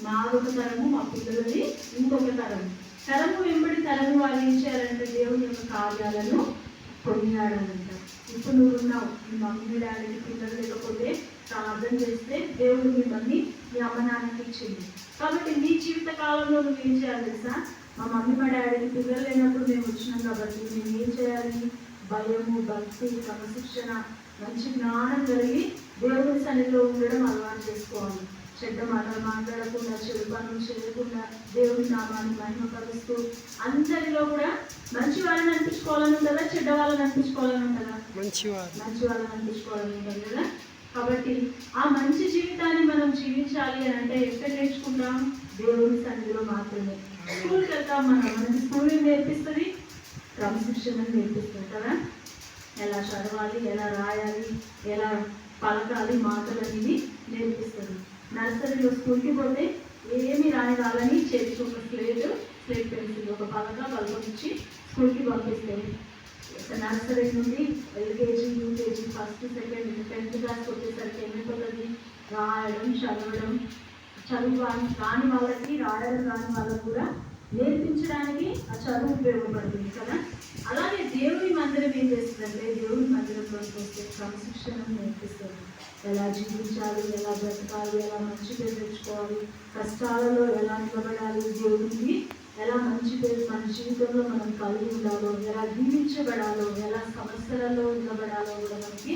మాదొక తరము, మా పిల్లలది ఇంకొక తరము. తరము వెంబడి తరము వారు ఏం చేయాలంటే దేవుని యొక్క కార్యాలను కొనియాడాలంట. ఇప్పుడు నువ్వు ఉన్నావు, మీ మమ్మీ డాడీకి పిల్లలు లేకపోతే ప్రార్థన చేస్తే దేవుడు మిమ్మల్ని మీ అమ్మ నాన్నకి ఇచ్చింది. కాబట్టి నీ జీవిత కాలంలో నువ్వు ఏం చేయాలి తెలుసా? మా మమ్మీ మా డాడీకి పిల్లలు లేనప్పుడు మేము వచ్చినాం కాబట్టి మేము ఏం చేయాలి? భయము, భక్తి, క్రమశిక్షణ, మంచి జ్ఞానం కలిగి దేవుని సన్నిధిలో ఉండడం అలవాటు చేసుకోవాలి. చెడ్డ మాటలు మాట్లాడకుండా, చెడు పనులు చేయకుండా, దేవుని నామాన్ని మహిమపరుస్తూ అందరిలో కూడా మంచి వాళ్ళని అనిపించుకోవాలని ఉంటుందా, చెడ్డ వాళ్ళని అనిపించుకోవాలని ఉంటుందా? మంచి వాళ్ళని అనిపించుకోవాలని ఉంటుంది కదా. కాబట్టి ఆ మంచి జీవితాన్ని మనం జీవించాలి అని అంటే ఎక్కడ నేర్చుకుంటాం? దేవుని సన్నిధిలో మాత్రమే. స్కూల్కి వెళ్తాం, మనకి స్కూల్ నేర్పిస్తుంది, క్రమశిక్షణ నేర్పిస్తుంది కదా. ఎలా చదవాలి, ఎలా రాయాలి, ఎలా పలకాలి, మాటలు అనేది నేర్పిస్తుంది. నర్సరీలో స్కూల్కి పోతే ఏమి రాని వాళ్ళని చేతికి ఒక స్లేట్ పెన్సిల్, ఒక పలకం ఇచ్చి స్కూల్కి పంపిస్తారు. నర్సరీ నుండి LKG, UKG, first, second, 10th class వచ్చేసరికి ఏమైపోతుంది? రాయడం, చదవడం, చదువు రాని వాళ్ళకి, రాయడం రాని వాళ్ళకి కూడా నేర్పించడానికి ఆ చదువు ఉపయోగపడుతుంది కదా. అలాగే దేవుని మందిరం ఏం చేస్తుందంటే, దేవుని మందిరంలోకి వస్తే క్రమశిక్షణను నేర్పిస్తుంది. ఎలా జీవించాలి, ఎలా బ్రతకాలి, ఎలా మంచి పేరు తెచ్చుకోవాలి, కష్టాలలో ఎలా నిలబడాలి, దేవుడికి ఎలా మంచి పేరు మన జీవితంలో మనం కలిగి ఉండాలో, ఎలా జీవించబడాలో, ఎలా సమస్యలలో నిలబడాలో కూడా మనకి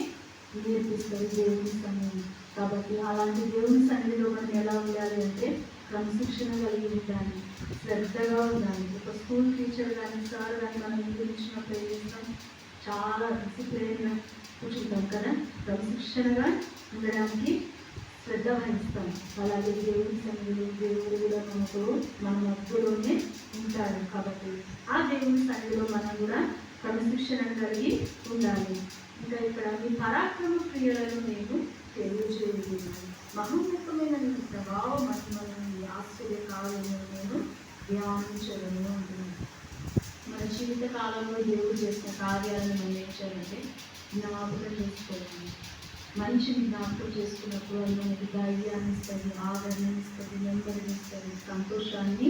నేర్పిస్తుంది దేవుని సన్నిధి. కాబట్టి అలాంటి దేవుని సన్నిధిలో మనం ఎలా ఉండాలి అంటే క్రమశిక్షణ కలిగి ఉండాలి, శ్రద్ధగా ఉండాలి. ఒక స్కూల్ టీచర్ కానీ సార్ కానీ మనం గురించినప్పుడు ఏం చేస్తాం? చాలా డిసిప్లైన్గా కూర్చుంటాం కదా. క్రమశిక్షణగా ఉండడానికి శ్రద్ధ వహిస్తాం. అలాగే దేవుని సన్నిధిలో దేవుడు కూడా మన మధ్యలోనే ఉంటాడు. కాబట్టి ఆ దేవుని సన్నిధిలో మనం కూడా క్రమశిక్షణ కలిగి ఉండాలి. ఇంకా ఇక్కడ మీ పరాక్రమ క్రియలను నేను తెలియజేయగలను, మహోన్నతమైన నీ ప్రభావ మహిమలను, నీ ఆశ్చర్య కాలంలో నేను ధ్యానించగలను అంటున్నాను. మన జీవిత కాలంలో దేవుడు చేసిన కార్యాలను మనం ఏం చేయాలంటే జ్ఞాపకం చేసుకోవాలి. మనిషిని జ్ఞాపకం చేసుకున్నప్పుడు అది మనకి ధైర్యాన్ని ఇస్తుంది, ఆదరణ ఇస్తుంది, నెమ్మదిని ఇస్తుంది, సంతోషాన్ని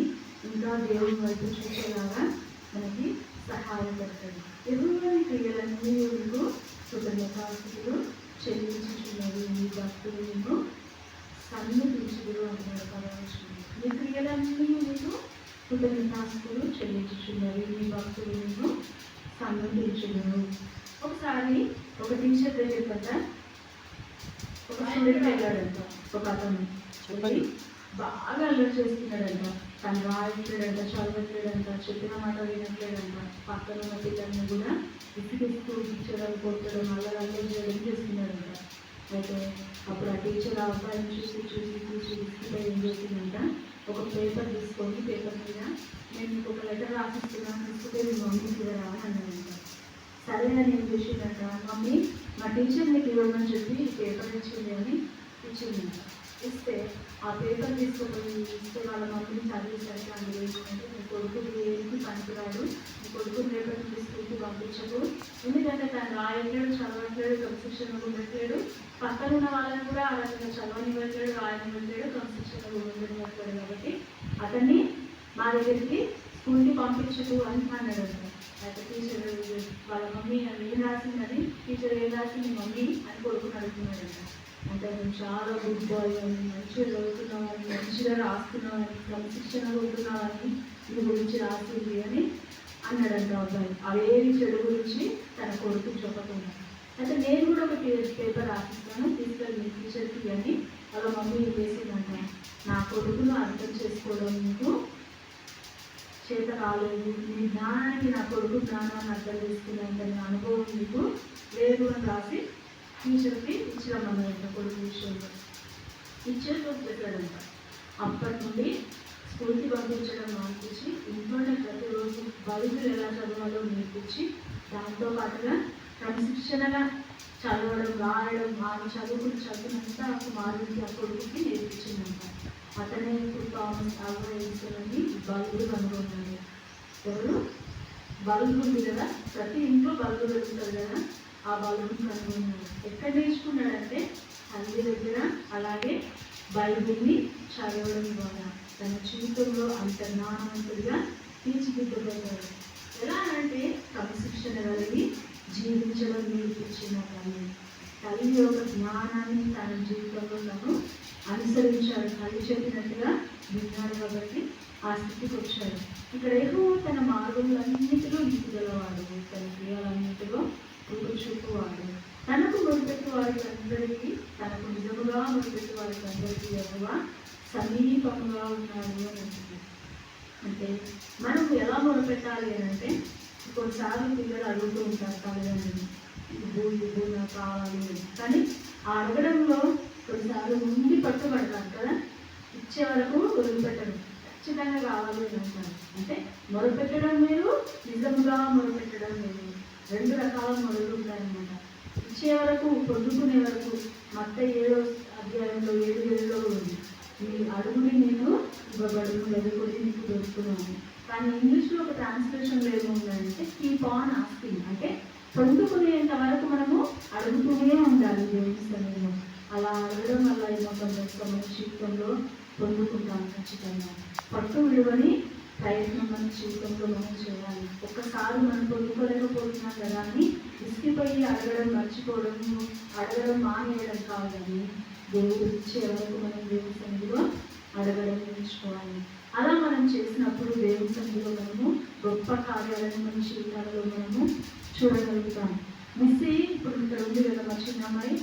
ఇంకా దేవుని వైపు చూసేలాగా మనకి సహాయపడుతుంది. ఎదురుని క్రియలన్నీ మీకు కృతజ్ఞతాస్తుతులు చెల్లించుచున్నది, మీ భక్తులు మీకు సన్నిధించుదురు అంటున్నారు పరమేశ్వరుడు. మీ క్రియలన్నీ మీకు కృతజ్ఞతాస్తుతులు చెల్లించుచున్నవి, మీ భక్తులు మీకు సన్నిధించుదురు. ఒకసారి ఒక టీచర్ దగ్గర ఒక స్టూడెంట్ వెళ్ళాడంట. ఒక అతను బాగా అల్లరి చేస్తున్నాడంట. తను రాయట్లేడంట, చదవట్లేడంట, చెప్పిన మాట వినట్లేడంట. పక్కన ఉన్న పిల్లల్ని కూడా విసిగిస్తూ టీచర్ కొట్టడం, అల్లరి చేయడం చేస్తున్నాడంట. అయితే అప్పుడు ఆ టీచర్ ఆ అబ్బాయిని చూసి విసిగిపోయి ఏం చేసిందంట, ఒక పేపర్ తీసుకొని పేపర్ మీద నేను మీకు ఒక లెటర్ రాసిస్తున్నాను, తీసుకుంటే మీ మమ్మీకి రా అన్నాడంట. సరే అని ఏం చేసిందంట, మమ్మీ మా టీచర్ నీకు ఇవ్వమని చెప్పి పేపర్ ఇచ్చింది అని ఇచ్చిందంట. ఇస్తే ఆ పేపర్ తీసుకుపోయి ఇస్తే వాళ్ళ మమ్మీని చదివేసరికి అందులో ఏంటంటే, నీ కొడుకు దేనికి పనికిరాడు, నీ కొడుకు రేపటి తీసుకెళ్ళి పంపించకు, ఎందుకంటే తను రాయట్లేడు, చదవట్లేడు, క్రమశిక్షణ ఉండట్లేడు, పక్కన ఉన్న వాళ్ళని కూడా ఆ రకంగా చదవనివ్వట్లేడు, రాయనివ్వట్లేడు, క్రమశిక్షణ ఉండనివ్వట్లేడు, కాబట్టి అతన్ని మా దగ్గరికి స్కూల్కి పంపించకు అని అన్నాడంట. అయితే టీచర్ వాళ్ళ మమ్మీ అది ఏం రాసిందని, టీచర్ ఏం రాసింది మమ్మీ అని కొడుకుని అడుగుతున్నాడంట. అంటే నేను చాలా గుడ్ బాయ్ అని, మంచిగా చదువుతున్నామని, మంచిగా రాస్తున్నామని, క్రమశిక్షణగా ఉంటున్నామని మీ గురించి రాసింది అని అన్నాడంట అబ్బాయి. అవేవి చెడు గురించి తన కొడుకు చెప్పకుండా. అయితే నేను కూడా ఒక పేపర్ రాసిస్తాను, తీసుకెళ్ళి మీ టీచర్కి అని వాళ్ళ మమ్మీ చేసిందంట. నా కొడుకును అర్థం చేసుకోవడం మీకు చేత కాలేదు, మీ జ్ఞానానికి నా కొడుకు జ్ఞానాన్ని అర్థం చేసుకునేంత అనుభవం మీకు లేదు అని రాసి టీచర్కి ఇచ్చిరమ్మన్నాడంట. కొడుకు విషయంలో ఇచ్చేసి చెప్పాడంట. అప్పటి నుండి స్కూల్కి పంపించడం మానిపించి ఇంట్లోనే ప్రతిరోజు బైబిల్ ఎలా చదవాలో నేర్పించి, దాంతో పాటుగా క్రమశిక్షణగా చదవడం, రాయడం, మాకు చదువునంతా కుమారుడికి ఆ కొడుకుకి నేర్పించిందంట. అతనే ఇప్పుడు థామస్ ఆల్వా ఎడిసన్ అని బల్బులు కనుగొన్నాడు. ఎవరు? బల్బు ఉంది కదా, ప్రతి ఇంట్లో బల్బు పెరుగుతుంది కదా, ఆ బల్బుని కనుగొన్నాడు. ఎక్కడ నేర్చుకున్నాడంటే తల్లి దగ్గర, అలాగే బైబిల్ని చదవడం ద్వారా తన జీవితంలో అంత జ్ఞానవంతుడిగా తీర్చిదిద్దబడ్డాడు. ఎలా అంటే క్రమశిక్షణ కలిగి జీవించడం నేర్పించిన తల్లి యొక్క జ్ఞానాన్ని తన జీవితంలో తను అనుసరించాడు. తల్లి చెప్పినట్టుగా విన్నాడు కాబట్టి ఆ స్థితికి వచ్చాడు. ఇక్కడ యెహోవా తన మార్గములన్నిటిలో నీతిగలవాడు, తన క్రియలన్నిటిలో కృప చూపువాడు. తనకు మొదపెట్టి వారికి అందరికీ, తనకు నిజముగా మొదపెట్టి వారికి అందరికీ యెహోవా సమీపంగా ఉన్నాడు అని అంటుంది. అంటే మనం ఎలా మొదలుపెట్టాలి అని అంటే, కొన్నిసార్లు పిల్లలు అడుగుతూ ఉంటారు తల్లిదండ్రులు, ఇది నాకు కావాలి. కానీ ఆ అడగడంలో కొన్నిసార్లు ముందు పట్టుబడతారు కదా, ఇచ్చే వరకు వదిలిపెట్టడం, ఖచ్చితంగా కావాలి అని అంటారు. అంటే మొదలుపెట్టడం వేరు, నిజంగా మొదలుపెట్టడం వేరు, రెండు రకాల మొదలు ఉంటాయన్నమాట. ఇచ్చే వరకు, పొందుకునే వరకు మత్తయి 7వ అధ్యాయంలో 7:7లో ఉంది, ఈ అడుగుని నేను ఇవ్వబడును, ఎదుర్కొని నీకు దొరుకుతున్నాను. కానీ ఇంగ్లీష్లో ఒక ట్రాన్స్లేషన్లో ఏముందంటే కీప్ ఆన్ ఆస్కింగ్, అంటే పొందుకునేంత వరకు మనము అడుగుతూనే ఉండాలి దేవుని సన్నిధిలో. అలా అడగడం వల్ల ఏమవుతాం, మన జీవితంలో పొందుకుంటాం. ఖచ్చితంగా పట్టు విలువని ప్రయత్నం మన జీవితంలో మనం చేయాలి. ఒక్కసారి మనం పొందుకోలేకపోతున్నాం కదా అని విసిగిపోయి అడగడం మర్చిపోవడం, అడగడం మానేయడం కాదు, కానీ దేవుడు ఇచ్చే వరకు మనం దేవుని సన్నిధిలో అడగడం నేర్చుకోవాలి. అలా మనం చేసినప్పుడు దేవుని సన్నిధిలో మనము గొప్ప కార్యాలను మన జీవితాలలో మనము చూడగలుగుతాం. మిస్సి ఇప్పుడు ఇక్కడ ఉంది కదా మా చిన్న అమ్మాయి,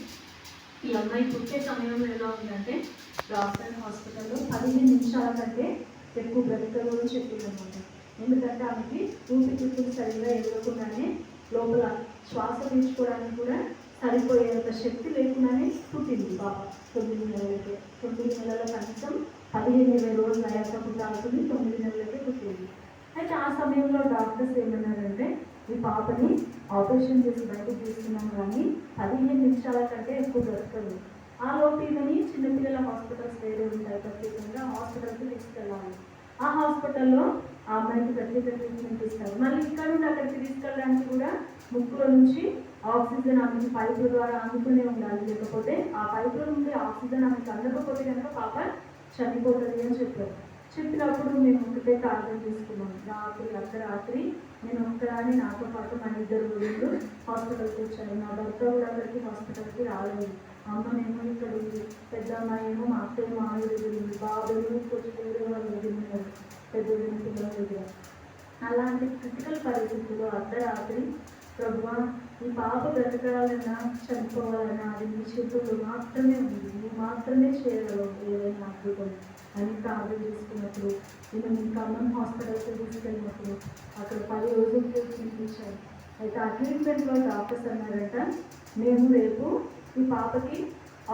ఈ అమ్మాయి పుట్టే సమయంలో ఎలా ఉందంటే డాక్టర్ హాస్పిటల్లో 15 నిమిషాల కంటే ఎక్కువ బ్రతకలు అని చెప్పిందన్నమాట. ఎందుకంటే ఆమెకి ఊపిరితిత్తులు సరిగ్గా ఎదగకుండానే లోపల శ్వాస పీల్చుకోవడానికి కూడా సరిపోయేంత శక్తి లేకుండానే పుట్టింది బాబా. 9 నెలలకే, 9 నెలల కనీసం 15-20 రోజులు అయ్యాక పుట్టాల్సింది, 9 నెలలకే పుట్టింది. అయితే ఆ సమయంలో డాక్టర్స్ ఏమన్నారంటే, ఈ పాపని ఆపరేషన్ చేసి బయటకు తీసుకున్నాం కానీ 15 నిమిషాల కంటే ఎక్కువ బ్రతకదు. ఆ లోపు ఇదని చిన్నపిల్లల హాస్పిటల్స్ వేరే ఉంటాయి, ప్రత్యేకంగా హాస్పిటల్కి తీసుకెళ్ళాలి. ఆ హాస్పిటల్లో ఆ అమ్మాయికి ప్రత్యేక ట్రీట్మెంట్ ఇస్తారు. మళ్ళీ ఇక్కడ నుండి అక్కడికి తీసుకెళ్ళడానికి కూడా ముక్కులో నుంచి ఆక్సిజన్ ఆమెకి పైపుల ద్వారా అందుతూనే ఉండాలి. లేకపోతే ఆ పైపుల నుండి ఆక్సిజన్ ఆమెకి అందకపోతే కనుక పాప చనిపోతుంది అని చెప్పారు. చెప్పినప్పుడు మేము ఒకటే ప్రార్థన చేసుకున్నాం. అర్ధరాత్రి నేను ఒక్కరాని, నాతో పాటు మన 2 రోజులు హాస్పిటల్కి వచ్చాను. నా భర్త కూడా అక్కడికి హాస్పిటల్కి రాలేదు. అమ్మనేమో ఇక్కడ ఉంది, పెద్ద అమ్మాయి ఏమో మా అత్తయ్య మామూలు ఉంది, బాబులు కొంచెం వేరే వాళ్ళు ఎదురున్నారు, పెద్ద పిల్లల దగ్గర. అలాంటి క్రిటికల్ పరిస్థితుల్లో అర్ధరాత్రి, ప్రభువా ఈ పాప బ్రతకాలన్నా చనిపోవాలన్నా అది నీ చేతుల్లో మాత్రమే ఉంది, నువ్వు మాత్రమే చేయగలవు ఏదైనా అద్భుతం అని ప్రార్థన చేసుకున్నప్పుడు, నేను మీ ఖమ్మం హాస్పిటల్కి తీసుకెళ్ళినప్పుడు అక్కడ 10 రోజులు ట్రీట్మెంట్ ఇచ్చారు. అయితే ఆ ట్రీట్మెంట్లో డాక్టర్స్ అన్నారట, మేము రేపు ఈ పాపకి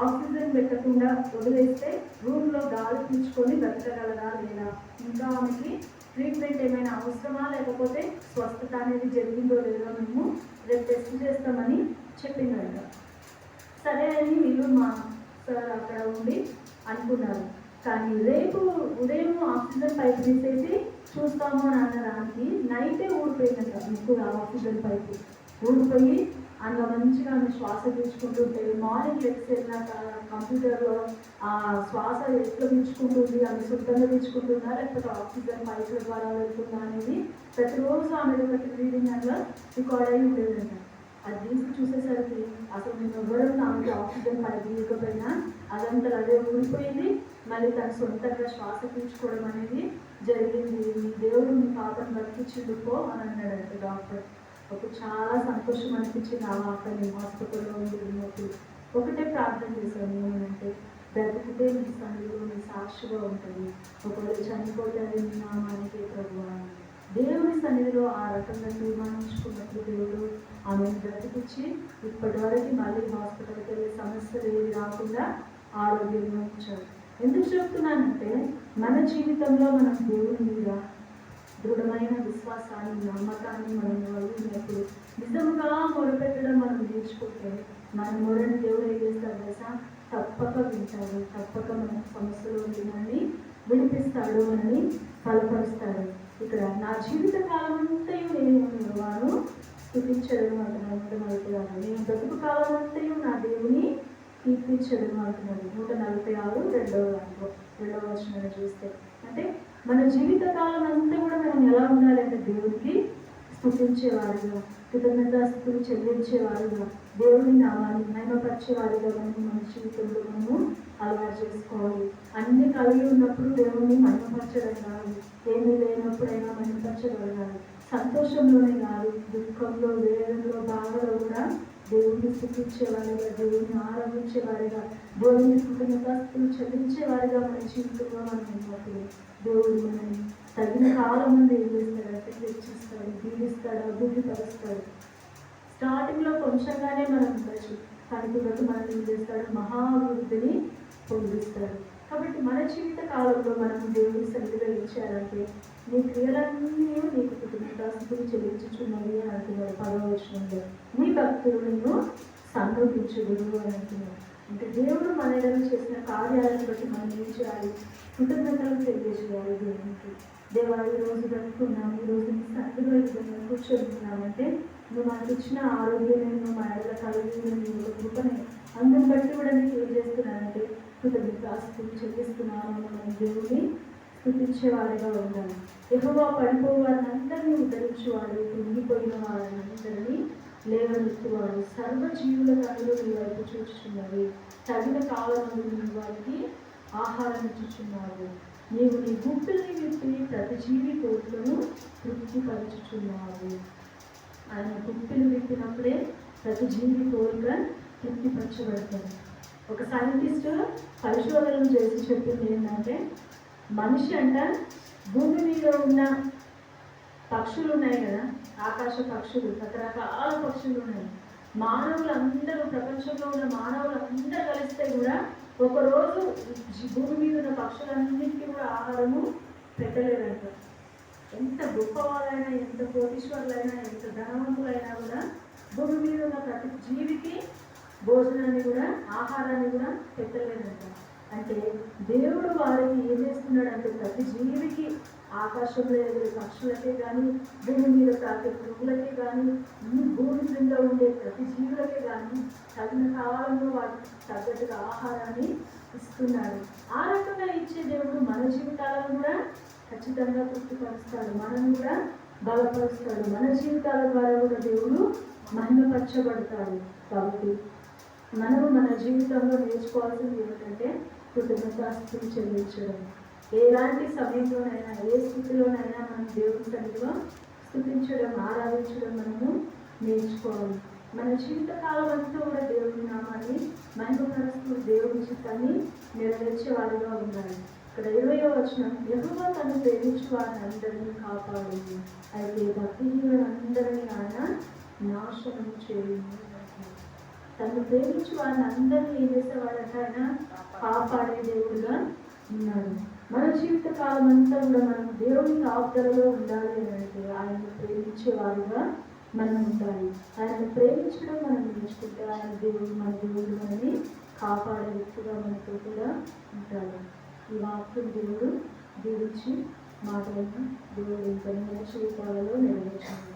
ఆక్సిజన్ పెట్టకుండా వదిలేస్తే రూమ్లో గాలి పీల్చుకొని బ్రతకగలదా లేదా, ఇంకా ఆమెకి ట్రీట్మెంట్ ఏమైనా అవసరమా, లేకపోతే స్వస్థత అనేది జరిగిందో లేదో మేము రేపు టెస్ట్ చేస్తామని చెప్పిందంట. సరే అని వీళ్ళు మా సార్ అక్కడ ఉండి అనుకున్నారు. కానీ రేపు ఉదయం ఆక్సిజన్ పైపు తీసేసి చూస్తాము అని అన్నదానికి నైటే ఊడిపోయిందంట. మీకు ఆక్సిజన్ పైపు ఊడిపోయి అందులో మంచిగా ఆమె శ్వాస పీల్చుకుంటుంటే, మార్నింగ్ లెగ్స్ వెళ్ళినాక కంప్యూటర్లో ఆ శ్వాస ఎట్లా పీల్చుకుంటుంది, ఆమె శుద్ధంగా పీల్చుకుంటుందా లేకపోతే ఆక్సిజన్ పైపుల ద్వారా వెళ్తుందా అనేది ప్రతిరోజు ఆమె ఒకటి రీడింగ్ అట్లా రికార్డ్ అయి ఉండేదంట. అది తీసి చూసేసరికి అసలు మేము ఎవరైనా ఆమెకి ఆక్సిజన్ పైపు ఇవ్వకపోయినా అదంతా అదే ఊడిపోయింది. మళ్ళీ తన సొంతంగా శ్వాస పీల్చుకోవడం అనేది జరిగింది. దేవుడు మీ పాపను బతికించుకో అని అన్నాడంట డాక్టర్. ఒక చాలా సంతోషం అనిపించింది. ఆ అక్కడ నేను హాస్పిటల్లో ఉన్నప్పుడు ఒకటే ప్రార్థన చేశాను, ఏమంటే బ్రతికితే మీ సన్నిధిలో మీ సాక్షిగా ఉంటుంది, ఒకవేళ చనిపోతే అది మీ నామానికే ప్రభువా. దేవుని సన్నిధిలో ఆ రకంగా తీర్మానించుకున్నప్పుడు దేవుడు ఆమెను బ్రతికించి ఇప్పటి వరకు మళ్ళీ హాస్పిటల్కి వెళ్ళే సమస్యలు ఏవి రాకుండా ఆరోగ్యంగా ఉంచారు. ఎందుకు చెప్తున్నానంటే, మన జీవితంలో మనం దేవుని మీద దృఢమైన విశ్వాసాన్ని, నమ్మకాన్ని మనం కలిగినప్పుడు, నిజంగా మొరపెట్టడం మనం నేర్చుకుంటే మన మొరని దేవుడు ఏం చేస్తాడు తెలుసా, తప్పక వింటాడు, తప్పక మన సమస్యలో మనల్ని విడిపిస్తాడు, మనల్ని బలపరుస్తాడు. ఇక్కడ నా జీవిత కాలం అంతయు నేను వారు స్థుతించడం అంటున్నాను. నేను బ్రతుకు కాలం అంతయు నా దేవుని కీర్తించడం అంటున్నాడు. 146 రెండవ వచనాన్ని చూస్తే, అంటే మన జీవిత కాలం అంతా కూడా మనం ఎలా ఉండాలి అంటే దేవుడికి స్తుతించేవారుగా, కృతజ్ఞతాస్తుతులు చెల్లించేవారుగా, దేవుని నామాన్ని మహిమపరిచేవారుగా మన జీవితంలో మనము అలవాటు చేసుకోవాలి. అన్ని కలిగి ఉన్నప్పుడు దేవుని మహిమపరచడం కాదు, ఏమీ లేనప్పుడైనా మహిమపరచగలగాలి. సంతోషంలోనే కాదు, దుఃఖంలో, వేదనలో, బాధలో కూడా దేవుడిని స్థుతించేవారిగా, దేవుడిని ఆరాధించేవారిగా, దేవుడిని కృతజ్ఞతాస్తుతులు చెల్లించేవారిగా మన జీవితంలో మనం ఉన్నప్పుడు దేవుడు మనల్ని తగిన కాలం ముందు ఏం చేస్తాడంటే హెచ్చిస్తాడు, దీవిస్తాడు, అభివృద్ధి పరుస్తాడు. స్టార్టింగ్లో కొంచెంగానే మనం ఉండొచ్చు, కానీ బట్టి మనం ఏం చేస్తాడు, మహాభివృద్ధిని పొందిస్తాడు. కాబట్టి మన జీవిత కాలంలో మనం దేవుడి సన్నిధిలో ఏం చేయాలంటే, నీ క్రియలన్నీ నీకు కృతజ్ఞతాస్తుతులు చెల్లించుచున్నవి అని అంటున్నాడు 10వ వచనంలో. నీ భక్తులు నిన్ను సంతోషించుదురు అని అంటున్నాడు. అంటే దేవుడు మన ఎడల చేసిన కార్యాలను బట్టి మనం ఏం చేయాలి, కృతజ్ఞతలు తెలియజేయాలి దేవునికి. దేవా, ఈ రోజు బ్రతుకున్నాం, ఈ రోజు నీ సన్నిధిలో ఈ విధంగా కూర్చొని నువ్వు మనకు ఇచ్చిన ఆరోగ్యమే, నువ్వు మా ఎడల కలిగిన నీ యొక్క కృపనే, అందుని బట్టి కూడా నీకు ఏం చేస్తున్నానంటే కృతజ్ఞతాస్తుతులు చెల్లిస్తున్నాను మనం దేవుని స్తుతించేవారిగా ఉండాలి. యెహోవా పడిపోయే వారిని అందరినీ ఉద్ధరించేవాడు, కుంగిపోయిన వారిని అందరినీ లేవనెత్తువాడు. సర్వజీవుల కన్నులు నీ వైపు చూచుచున్నవి, తగిన కాలము నీ వారికి ఆహారం ఇచ్చుచున్నావు. నీవు నీ గుప్పిల్ని విప్పి ప్రతి జీవి కోట్లను తృప్తిపరచుచున్నావు. ఆయన గుప్పిలు విప్పినప్పుడే ప్రతి జీవి కోరిక తృప్తిపరచబడతాడు. ఒక సైంటిస్ట్ పరిశోధనలు చేసి చెప్పింది ఏంటంటే, మనిషి అంట భూమి మీద ఉన్న పక్షులు ఉన్నాయి కదా, ఆకాశ పక్షులు, రకరకాల పక్షులు ఉన్నాయి. మానవులందరూ, ప్రపంచంలో ఉన్న మానవులందరూ కలిస్తే కూడా ఒకరోజు భూమి మీద ఉన్న పక్షులన్నింటికీ కూడా ఆహారము పెట్టలేదంట. ఎంత గొప్పవాళ్ళైనా, ఎంత కోటీశ్వరులైనా, ఎంత ధనవంతులైనా కూడా భూమి మీద ఉన్న ప్రతి జీవికి భోజనాన్ని కూడా, ఆహారాన్ని కూడా పెట్టలేదంట. అంటే దేవుడు వారికి ఏం చేస్తున్నాడంటే, ప్రతి జీవికి, ఆకాశంలో ఎదురు పక్షులకే కానీ, భూమి మీద తాకే పురుగులకే కానీ, ఈ భూమి క్రింద ఉండే ప్రతి జీవులకే కానీ తగిన కాలంలో వాటికి తగ్గట్టుగా ఆహారాన్ని ఇస్తున్నాడు. ఆ రకంగా ఇచ్చే దేవుడు మన జీవితాలను కూడా ఖచ్చితంగా తృప్తిపరుస్తాడు, మనం కూడా బలపరుస్తాడు. మన జీవితాల ద్వారా కూడా దేవుడు మహిమపరచబడతాడు. కాబట్టి మనము మన జీవితంలో నేర్చుకోవాల్సింది ఏమిటంటే కృతజ్ఞతాస్తుతులు చెల్లించడం. ఎలాంటి సమయంలోనైనా, ఏ స్థితిలోనైనా మనం దేవుడి సన్నిధిలో స్తుతించడం, ఆరాధించడం మనము నేర్చుకోవాలి. మన జీవిత కాలం అంతా కూడా దేవుడి నామాన్ని మహిమపరుస్తూ దేవుడి చిత్తాన్ని నెరవేర్చే వారిగా ఉండాలి. ఇక్కడ 20వ వచనం, యెహోవా తను ప్రేమించు వారిని అందరినీ కాపాడింది, అయితే భక్తిహీనులందరినీ ఆయన నాశనం చేయండి. తను ప్రేమించి వారిని అందరినీ ఏం చేసేవాడంట, ఆయన కాపాడే దేవుడుగా ఉన్నాడు. మన జీవిత కాలం అంతా కూడా మనం దేవుని కాపుదలలో ఉండాలి అని అంటే, ఆయన్ని ప్రేమించే వారుగా మనం ఉండాలి. ఆయన్ని ప్రేమించడం మనం నేర్చుకుంటే ఆయన దేవుడు, మన దేవుడు మనని కాపాడే వ్యక్తిగా మనతో కూడా ఉంటాడు. ఈ వాక్యం దేవుడు దీవించి మాటలను దేవుడు ఇంకా జీవితాలలో నెరవేర్చాలి.